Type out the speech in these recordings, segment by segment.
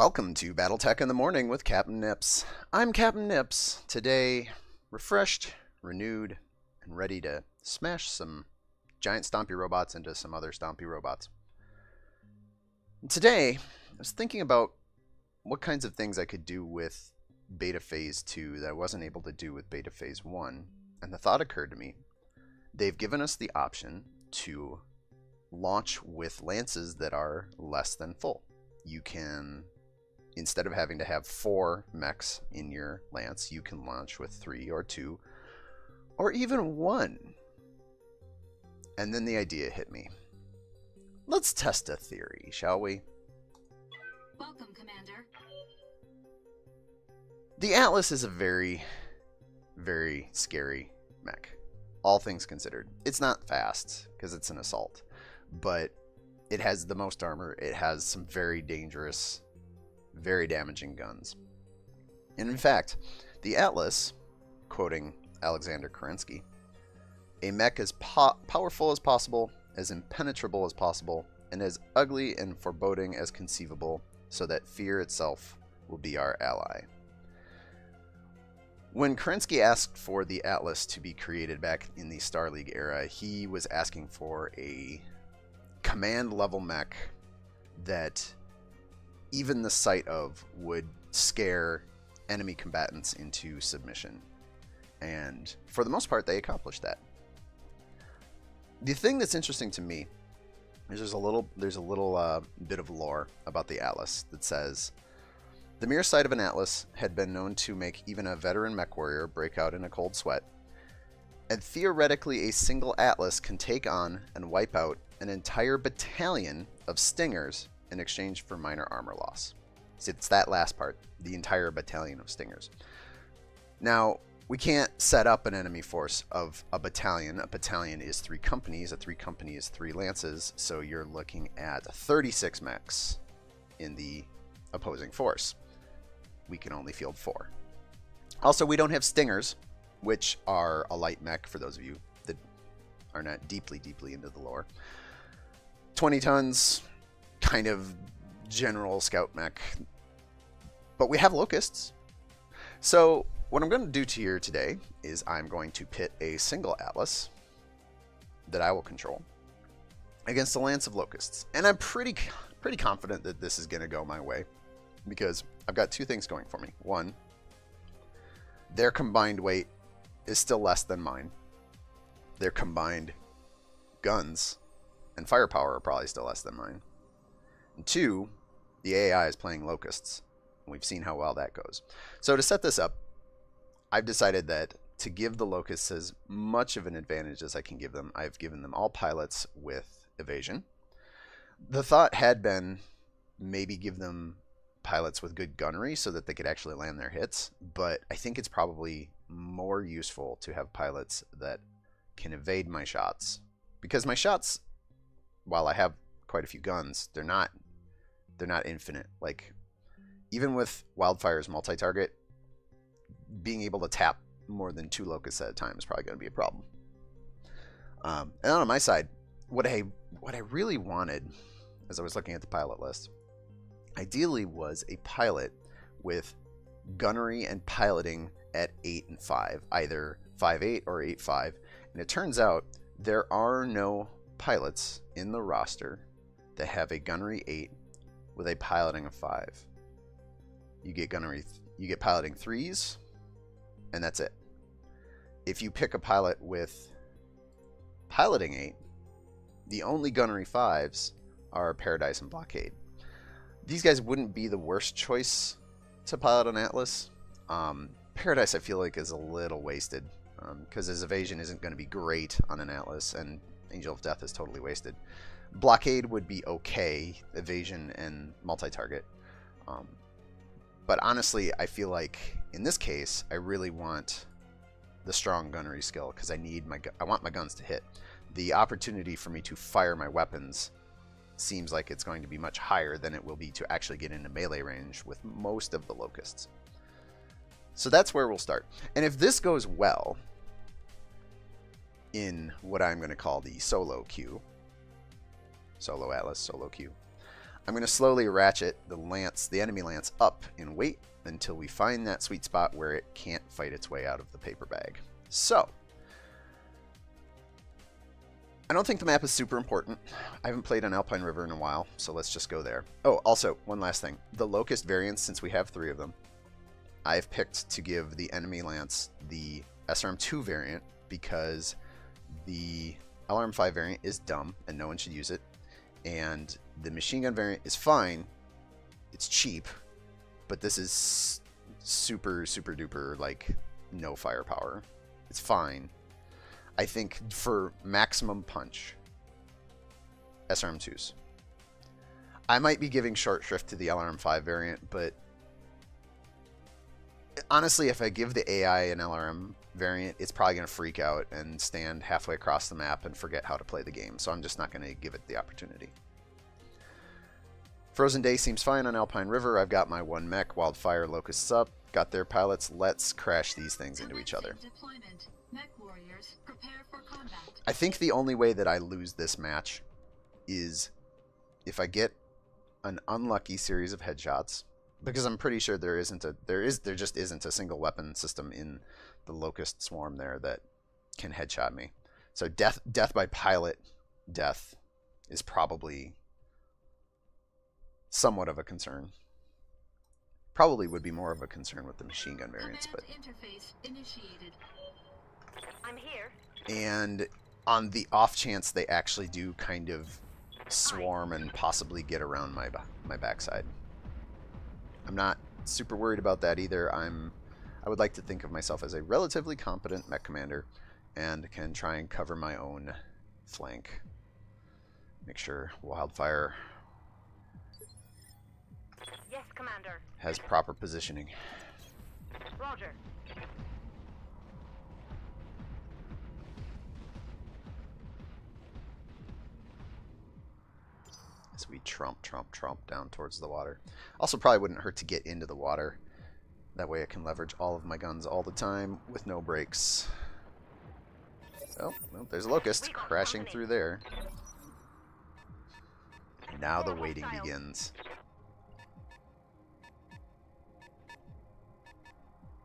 Welcome to BattleTech in the Morning with Captain Nips. I'm Captain Nips, today refreshed, renewed, and ready to smash some giant stompy robots into some other stompy robots. And today, I was thinking about what kinds of things I could do with Beta Phase 2 that I wasn't able to do with Beta Phase 1, and the thought occurred to me, they've given us the option to launch with lances that are less than full. You can, instead of having to have 4 mechs in your lance, you can launch with 3 or 2 or even 1. And then the idea hit me. Let's test a theory, shall we? Welcome, Commander. The Atlas is a very, very scary mech, all things considered. It's not fast because it's an assault, but it has the most armor. It has some very dangerous, very damaging guns. And in fact, the Atlas, quoting Alexander Kerensky, a mech as powerful as possible, as impenetrable as possible, and as ugly and foreboding as conceivable, so that fear itself will be our ally. When Kerensky asked for the Atlas to be created back in the Star League era, he was asking for a command level mech that even the sight of would scare enemy combatants into submission. And for the most part, they accomplished that. The thing that's interesting to me is there's a little bit of lore about the Atlas that says the mere sight of an Atlas had been known to make even a veteran mech warrior break out in a cold sweat, and theoretically a single Atlas can take on and wipe out an entire battalion of Stingers in exchange for minor armor loss. See, it's that last part, the entire battalion of Stingers. Now, we can't set up an enemy force of a battalion. A battalion is 3 companies, a 3 company is 3 lances, so you're looking at 36 mechs in the opposing force. We can only field 4. Also, we don't have Stingers, which are a light mech for those of you that are not deeply into the lore. 20 tons, kind of general scout mech. But we have locusts. So what I'm going to do to here today is I'm going to pit a single Atlas that I will control against a lance of locusts. And I'm pretty confident that this is going to go my way, because I've got 2 things going for me. One, their combined weight is still less than mine. Their combined guns and firepower are probably still less than mine. And 2, the AI is playing locusts. We've seen how well that goes. So to set this up, I've decided that to give the locusts as much of an advantage as I can give them, I've given them all pilots with evasion. The thought had been maybe give them pilots with good gunnery so that they could actually land their hits, but I think it's probably more useful to have pilots that can evade my shots, because my shots, while I have quite a few guns, they're not infinite. Like, even with Wildfire's multi-target, being able to tap more than 2 locusts at a time is probably going to be a problem. And on my side, what I really wanted, as I was looking at the pilot list, ideally was a pilot with gunnery and piloting at 8 and 5, either 5.8 or 8.5. And it turns out there are no pilots in the roster that have a gunnery 8 with a piloting of 5. You get piloting 3s, and that's it. If you pick a pilot with piloting 8, the only gunnery 5s are Paradise and Blockade. These guys wouldn't be the worst choice to pilot on Atlas. Paradise, I feel like, is a little wasted, because his evasion isn't going to be great on an Atlas, and Angel of Death is totally wasted. Blockade would be okay, evasion and multi-target. But honestly, I feel like in this case, I really want the strong gunnery skill, because I want my guns to hit. The opportunity for me to fire my weapons seems like it's going to be much higher than it will be to actually get into melee range with most of the locusts. So that's where we'll start. And if this goes well in what I'm going to call the solo queue, solo Atlas, solo queue, I'm going to slowly ratchet the enemy lance up in weight until we find that sweet spot where it can't fight its way out of the paper bag. So, I don't think the map is super important. I haven't played on Alpine River in a while, so let's just go there. Oh, also, one last thing. The Locust variants, since we have 3 of them, I've picked to give the enemy lance the SRM2 variant because the LRM5 variant is dumb and no one should use it. And the machine gun variant is fine. It's cheap, but this is super, super duper, like, no firepower. It's fine. I think for maximum punch, SRM2s. I might be giving short shrift to the LRM5 variant, but honestly, if I give the AI an LRM variant, it's probably going to freak out and stand halfway across the map and forget how to play the game, so I'm just not going to give it the opportunity. Frozen Day seems fine on Alpine River. I've got my 1 mech, Wildfire, Locusts up, got their pilots. Let's crash these things into each other. Mech warriors, prepare for combat. I think the only way that I lose this match is if I get an unlucky series of headshots, because I'm pretty sure there just isn't a single weapon system in the Locust swarm there that can headshot me. So death by pilot death is probably somewhat of a concern. Probably would be more of a concern with the machine gun variants, but interface initiated. I'm here. And on the off chance they actually do kind of swarm and possibly get around my backside. I'm not super worried about that either. I would like to think of myself as a relatively competent mech commander and can try and cover my own flank. Make sure Wildfire Yes, Commander. has proper positioning. Roger. As we trump down towards the water. Also probably wouldn't hurt to get into the water. That way I can leverage all of my guns all the time with no brakes. Oh, well, there's a Locust crashing through there. Now the waiting begins.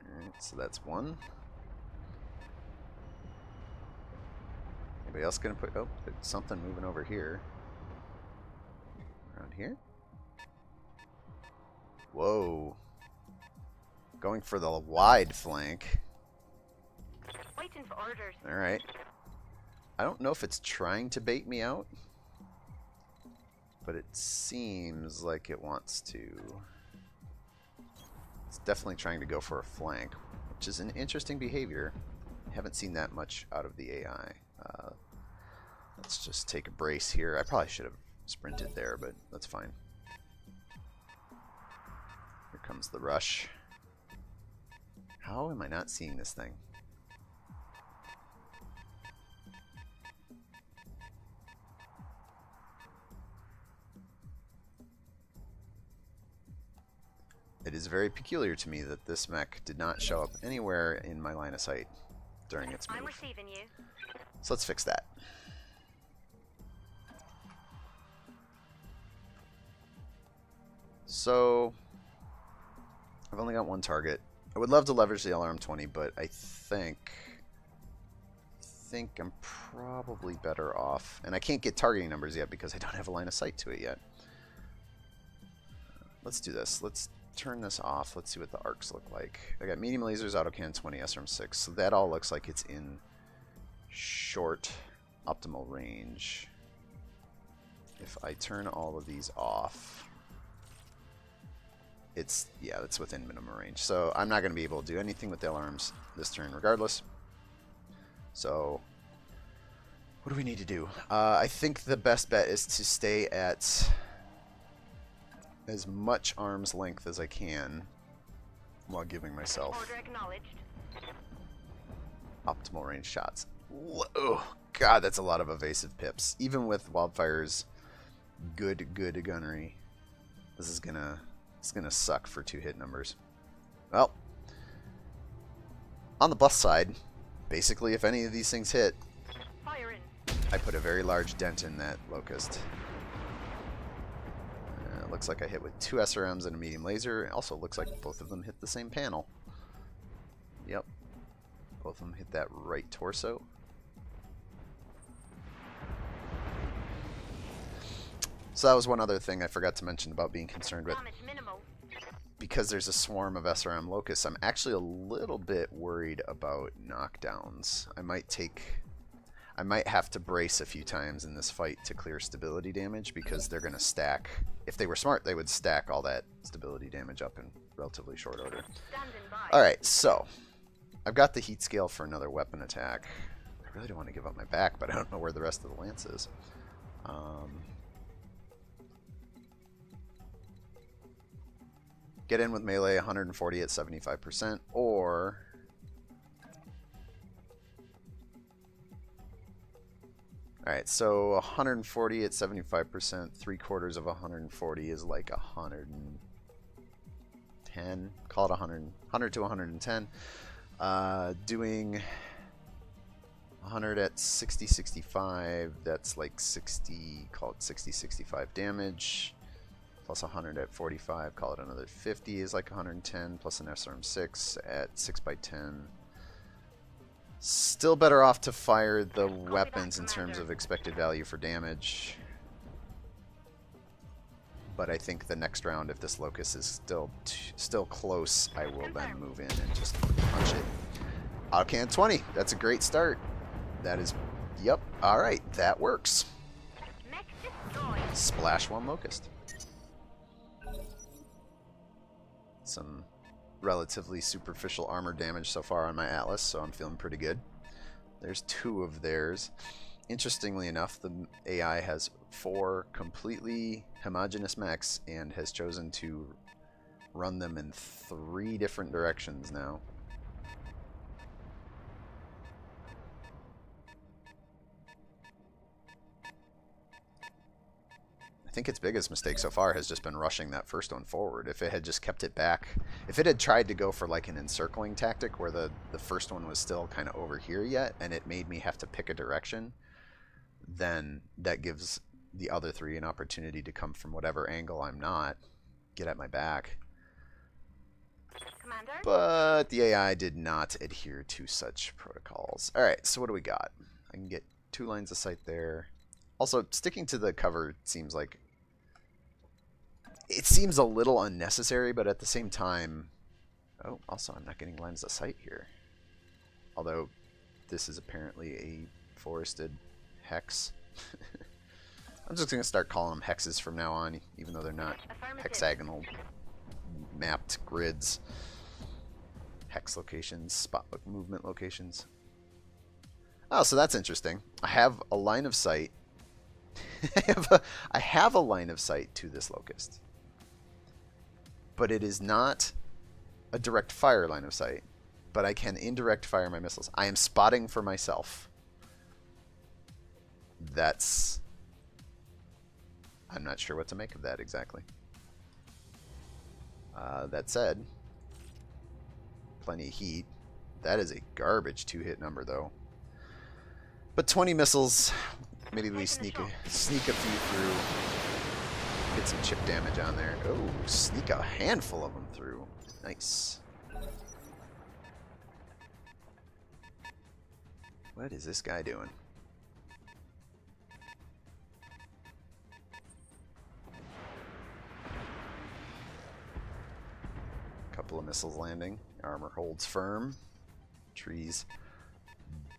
Alright, so that's 1. Anybody else gonna put... Oh, there's something moving over here. Around here? Whoa. Going for the wide flank. Waiting for orders. Alright. I don't know if it's trying to bait me out, but it seems like it wants to. It's definitely trying to go for a flank, which is an interesting behavior. I haven't seen that much out of the AI. Let's just take a brace here. I probably should have sprinted there, but that's fine. Here comes the rush. How am I not seeing this thing? It is very peculiar to me that this mech did not show up anywhere in my line of sight during its move. I'm receiving you. So let's fix that. So I've only got 1 target. I would love to leverage the LRM-20, but I think I'm probably better off. And I can't get targeting numbers yet because I don't have a line of sight to it yet. Let's do this. Let's turn this off. Let's see what the arcs look like. I got medium lasers, autocannon 20, SRM-6. So that all looks like it's in short optimal range. If I turn all of these off, it's within minimum range. So I'm not going to be able to do anything with the alarms this turn regardless. So what do we need to do? I think the best bet is to stay at as much arm's length as I can while giving myself Order acknowledged. optimal range shots. Whoa, God, that's a lot of evasive pips. Even with Wildfire's good gunnery, this is gonna suck for 2 hit numbers. Well, on the plus side, basically if any of these things hit, Fire in. I put a very large dent in that Locust. looks like I hit with 2 SRMs and a medium laser. It also looks like both of them hit the same panel. Yep. Both of them hit that right torso. So that was one other thing I forgot to mention about being concerned with. Damage minimal. Because there's a swarm of SRM locusts, I'm actually a little bit worried about knockdowns. I might have to brace a few times in this fight to clear stability damage, because they're going to stack. If they were smart, they would stack all that stability damage up in relatively short order. Standing by. Alright, so I've got the heat scale for another weapon attack. I really don't want to give up my back, but I don't know where the rest of the lance is. Get in with melee 140 at 75%, or alright, so 140 at 75%, 3/4 of 140 is like 110. Call it 100 to 110. Doing 100 at 60, 65, that's like 60, call it 60, 65 damage. Plus 100 at 45, call it another 50, is like 110, plus an SRM6 at 6x10. Still better off to fire the weapons in terms of expected value for damage. But I think the next round, if this locust is still close, I will then move in and just punch it. Autocan 20, that's a great start. That is, yep, alright, that works. Mechs destroyed. Splash 1 locust. Some relatively superficial armor damage so far on my Atlas, so I'm feeling pretty good. There's 2 of theirs. Interestingly enough, the AI has 4 completely homogeneous mechs and has chosen to run them in 3 different directions now. I think its biggest mistake so far has just been rushing that first one forward. If it had just kept it back, if it had tried to go for like an encircling tactic where the first one was still kind of over here yet, and it made me have to pick a direction, then that gives the other 3 an opportunity to come from whatever angle I'm not, get at my back. Commander. But the AI did not adhere to such protocols. Alright, so what do we got? I can get 2 lines of sight there. Also, sticking to the cover seems like... It seems a little unnecessary, but at the same time... Oh, also, I'm not getting lines of sight here. Although, this is apparently a forested hex. I'm just going to start calling them hexes from now on, even though they're not hexagonal mapped grids. Hex locations, spot movement locations. Oh, so that's interesting. I have a line of sight. I have a line of sight to this locust. But it is not a direct fire line of sight. But I can indirect fire my missiles. I am spotting for myself. That's... I'm not sure what to make of that exactly. That said, plenty of heat. That is a garbage 2-hit number, though. But 20 missiles, maybe we sneak a few through. Get some chip damage on there. Oh, sneak a handful of them through. Nice. What is this guy doing? Couple of missiles landing. Armor holds firm. Trees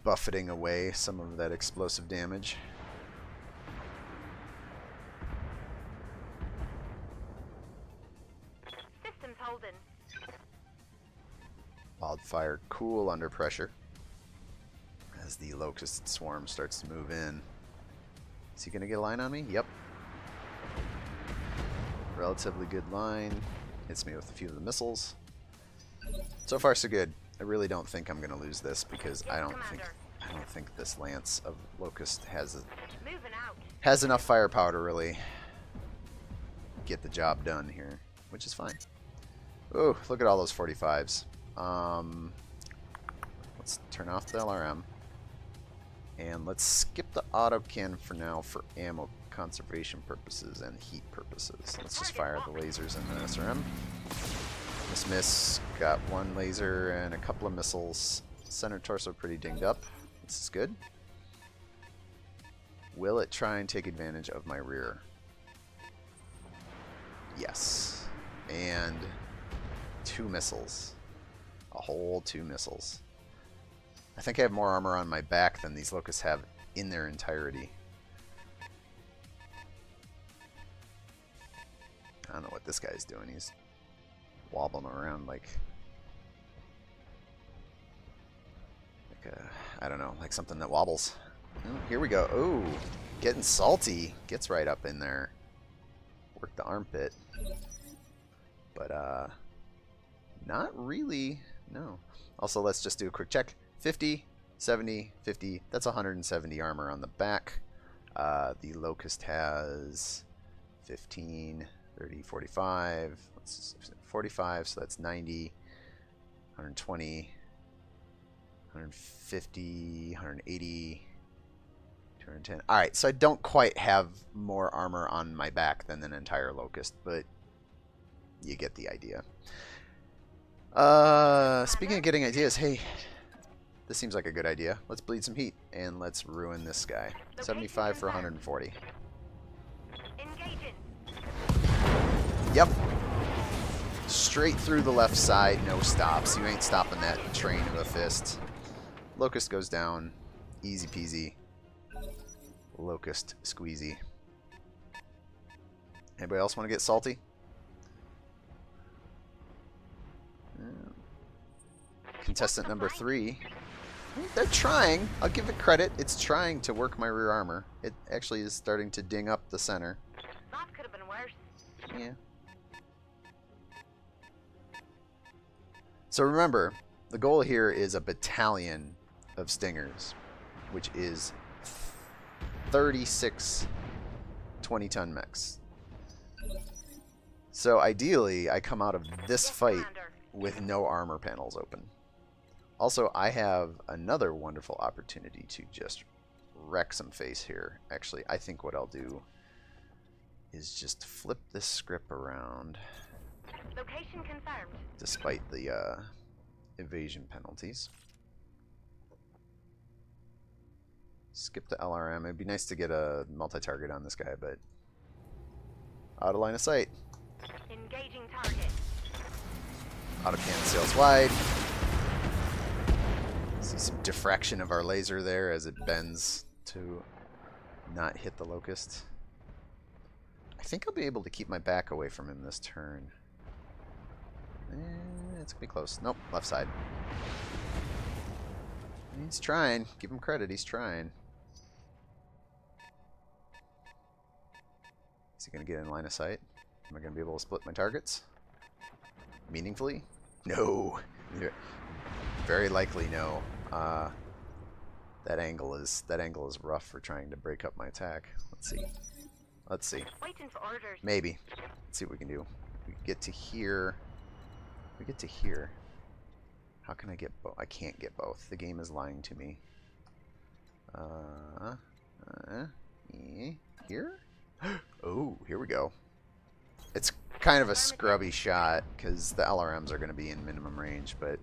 buffeting away some of that explosive damage. Systems holding. Wildfire cool under pressure as the locust swarm starts to move in. Is he going to get a line on me? Yep. Relatively good line. Hits me with a few of the missiles. So far, so good. I really don't think I'm going to lose this because I don't think this lance of locust has enough firepower to really get the job done here, which is fine. Oh, look at all those 45s. Let's turn off the LRM and let's skip the autocan for now for ammo conservation purposes and heat purposes. Let's just fire the lasers in the SRM. Miss got one laser and a couple of missiles. Center torso pretty dinged up. This is good. Will it try and take advantage of my rear? Yes. And 2 missiles. A whole 2 missiles. I think I have more armor on my back than these locusts have in their entirety. I don't know what this guy's doing. He's wobbling around like I don't know, like something that wobbles. Oh, here we go. Oh, getting salty. Gets right up in there. Work the armpit. But not really. No. Also, let's just do a quick check. 50, 70, 50. That's 170 armor on the back. The Locust has 15, 30, 45. 45, so that's 90, 120, 150, 180, 210. Alright, so I don't quite have more armor on my back than an entire Locust, but you get the idea. Speaking of getting ideas, hey, this seems like a good idea. Let's bleed some heat, and let's ruin this guy. 75 for 140. Engaging. Yep. Straight through the left side, no stops. You ain't stopping that train of a fist. Locust goes down. Easy peasy. Locust squeezy. Anybody else want to get salty? Contestant number 3. They're trying. I'll give it credit. It's trying to work my rear armor. It actually is starting to ding up the center. That could have been worse. Yeah. So remember, the goal here is a battalion of Stingers, which is 36 20-ton mechs. So ideally, I come out of this fight with no armor panels open. Also, I have another wonderful opportunity to just wreck some face here. Actually, I think what I'll do is just flip this script around. Location confirmed. Despite the evasion penalties. Skip the LRM. It'd be nice to get a multi-target on this guy, but out of line of sight. Engaging target. Autocannon sails wide. See some diffraction of our laser there as it bends to not hit the Locust. I think I'll be able to keep my back away from him this turn. It's gonna be close. Nope, left side. He's trying. Give him credit, he's trying. Is he gonna get in line of sight? Am I gonna be able to split my targets meaningfully? No. Very likely no. That angle is rough for trying to break up my attack. Let's see. Let's see. Waiting for orders. Maybe. Let's see what we can do. We get to here. We get to here. How can I get both? I can't get both. The game is lying to me. Here? Oh, here we go. It's kind of a scrubby shot because the LRMs are going to be in minimum range, but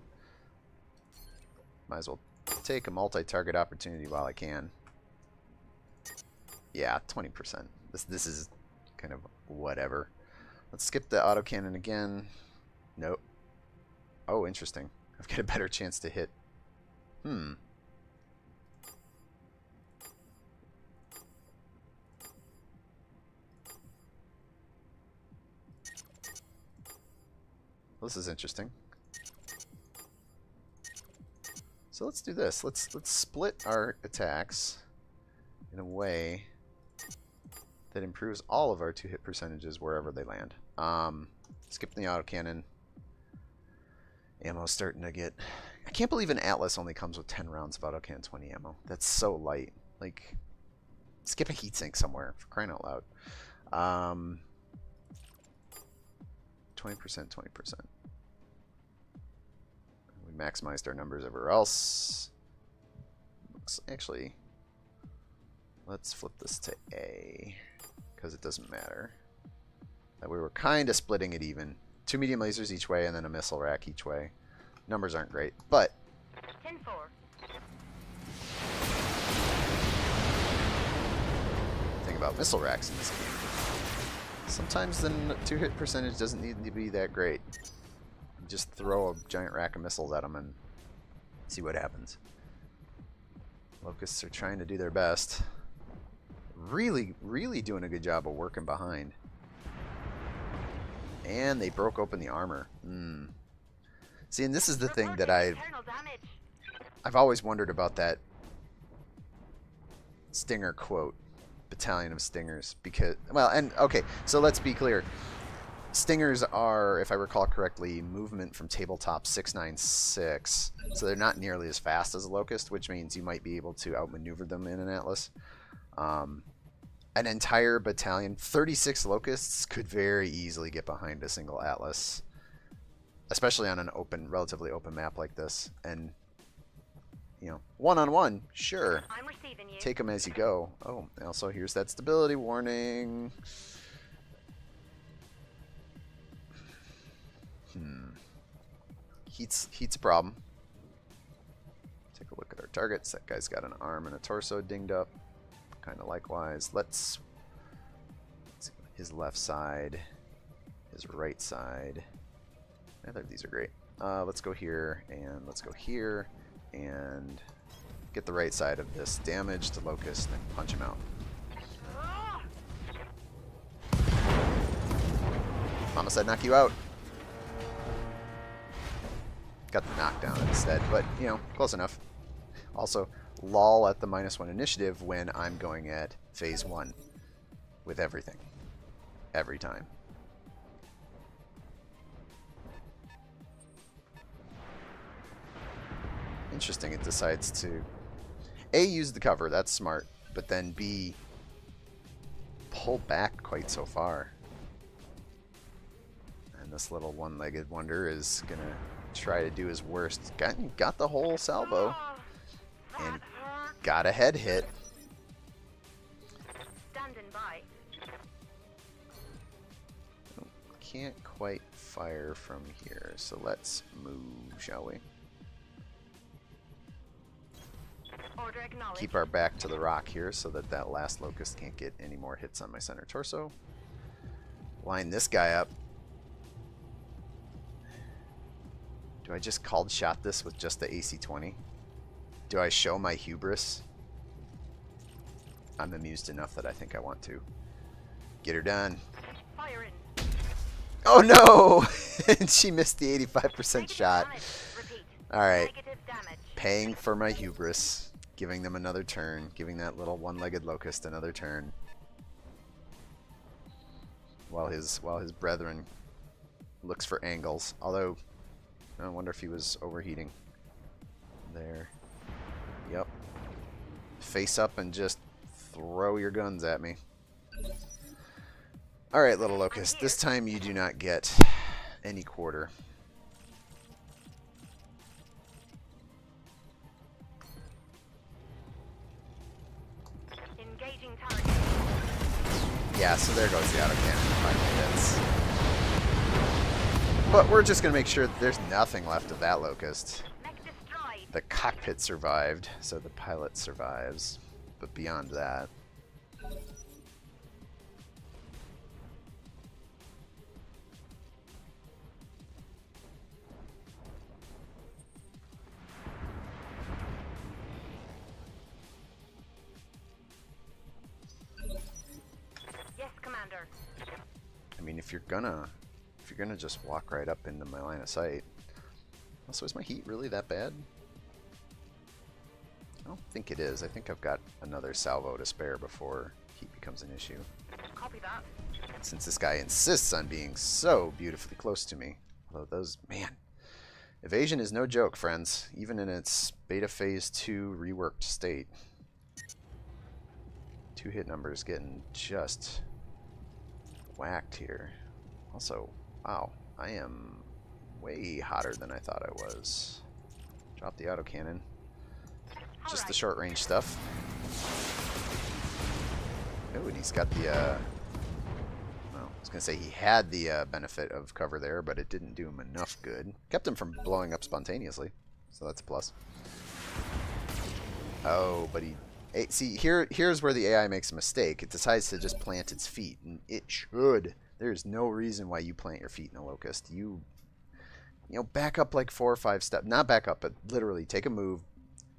might as well take a multi-target opportunity while I can. Yeah, 20%. This is kind of whatever. Let's skip the autocannon again. Nope. Oh, interesting. I've got a better chance to hit. Well, this is interesting. So let's do this. Let's split our attacks in a way that improves all of our 2-hit percentages wherever they land. Skip the autocannon. Ammo's starting to get... I can't believe an Atlas only comes with 10 rounds of autocannon 20 ammo. That's so light. Like, skip a heatsink somewhere, for crying out loud. 20%, 20%. We maximized our numbers everywhere else. Actually, let's flip this to A. because it doesn't matter. That we were kind of splitting it even. 2 medium lasers each way and then a missile rack each way. Numbers aren't great, but 10-4. thing about missile racks in this game, sometimes the 2-hit percentage doesn't need to be that great. You just throw a giant rack of missiles at them and see what happens. Locusts are trying to do their best. Really, really doing a good job of working behind. And they broke open the armor. See, and this is the thing that I've always wondered about that Stinger quote, battalion of Stingers, because, well, and okay, so let's be clear. Stingers are, if I recall correctly, movement from tabletop 696, so they're not nearly as fast as a Locust, which means you might be able to outmaneuver them in an Atlas. An entire battalion, 36 Locusts, could very easily get behind a single Atlas, especially on an open, relatively open map like this. And, you know, one-on-one, sure, I'm receiving you. take them as you go. Oh, also here's that stability warning. Heat's a problem. Take a look at our targets. That guy's got an arm and a torso dinged up. Kind of likewise. Let's see his left side, his right side. These are great. Let's go here and let's go here and get the right side of this damaged Locust and punch him out. Mama said knock you out. Got the knockdown instead, but, you know, close enough. Also, lull at the -1 initiative when I'm going at phase 1 with everything. Every time. Interesting, it decides to A, use the cover, that's smart, but then B, pull back quite so far. And this little one-legged wonder is gonna try to do his worst. Got the whole salvo and got a head hit. Standing by. Can't quite fire from here, so let's move, shall we? Order acknowledged. Keep our back to the rock here so that that last Locust can't get any more hits on my center torso. Line this guy up. Do I just called shot this with just the AC-20? Do I show my hubris? I'm amused enough that I think I want to. Get her done. Fire in. Oh no! And she missed the 85% Negative shot. damage. Repeat. Alright. Negative damage. Paying for my hubris. Giving them another turn. Giving that little one-legged Locust another turn. While his brethren looks for angles. Although, I wonder if he was overheating. There. Yep. Face up and just throw your guns at me. Alright, little Locust. This time you do not get any quarter. Engaging target. Yeah, so there goes the autocannon. 5 hits. But we're just going to make sure that there's nothing left of that Locust. Mech destroyed. The cockpit survived, so the pilot survives. But beyond that... Yes, Commander. I mean, if you're gonna just walk right up into my line of sight. Also, is my heat really that bad? I don't think it is. I think I've got another salvo to spare before heat becomes an issue. Copy that. Since this guy insists on being so beautifully close to me. Although those, man, evasion is no joke, friends. Even in its beta phase 2 reworked state. 2 hit numbers getting just whacked here. Also, wow, I am way hotter than I thought I was. Drop the autocannon. Just the short range stuff. Oh, and he's got the I was going to say he had the benefit of cover there, but it didn't do him enough good. Kept him from blowing up spontaneously, so that's a plus. Oh, but he... See, here's where the AI makes a mistake. It decides to just plant its feet, and it should. There's no reason why you plant your feet in a locust. You know, back up like 4 or 5 steps. Not back up, but literally take a move,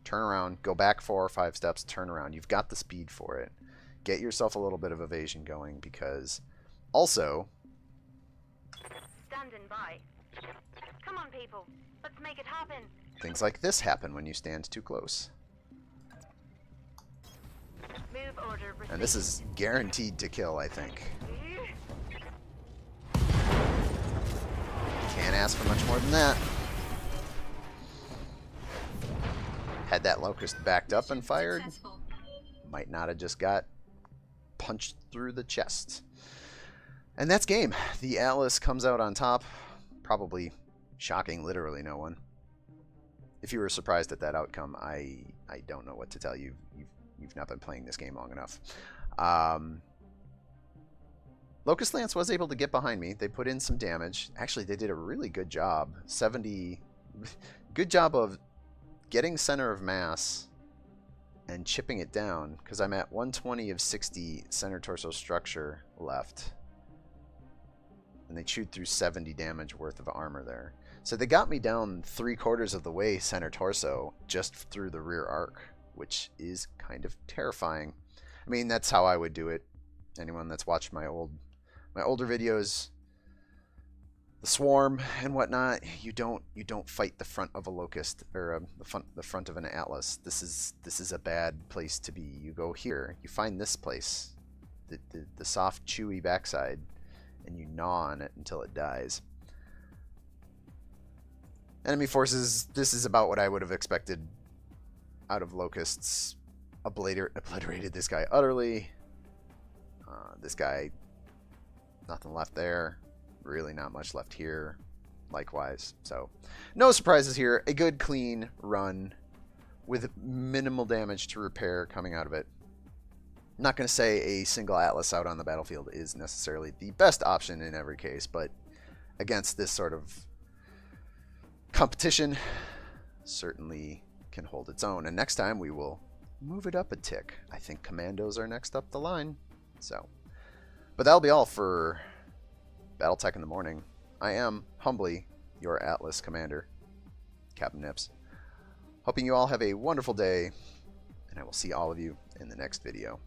turn around, go back 4 or 5 steps, turn around. You've got the speed for it. Get yourself a little bit of evasion going, because also... Standing by. Come on, people. Let's make it happen. Things like this happen when you stand too close. Move order received. And this is guaranteed to kill, I think. Can't ask for much more than that. Had that locust backed up and fired, Successful. might not have just got punched through the chest. And that's game. The Atlas comes out on top, probably shocking literally no one. If you were surprised at that outcome, I don't know what to tell you. You've not been playing this game long enough. Locust Lance was able to get behind me. They put in some damage. Actually, they did a really good job. 70... Good job of getting center of mass and chipping it down, because I'm at 120 of 60 center torso structure left. And they chewed through 70 damage worth of armor there. So they got me down 3/4 of the way center torso just through the rear arc, which is kind of terrifying. I mean, that's how I would do it. Anyone that's watched my older videos, the swarm and whatnot, you don't fight the front of a locust or the front of an Atlas. This is a bad place to be. You go here, you find this place, the soft chewy backside, and you gnaw on it until it dies. Enemy forces, this is about what I would have expected out of locusts. Obliterated this guy utterly. This guy, nothing left there. Really not much left here. Likewise. So, no surprises here. A good, clean run with minimal damage to repair coming out of it. I'm not going to say a single Atlas out on the battlefield is necessarily the best option in every case, but against this sort of competition, certainly can hold its own. And next time we will move it up a tick. I think commandos are next up the line. So, but that'll be all for BattleTech in the morning. I am humbly your Atlas commander, Captain Nips. Hoping you all have a wonderful day, and I will see all of you in the next video.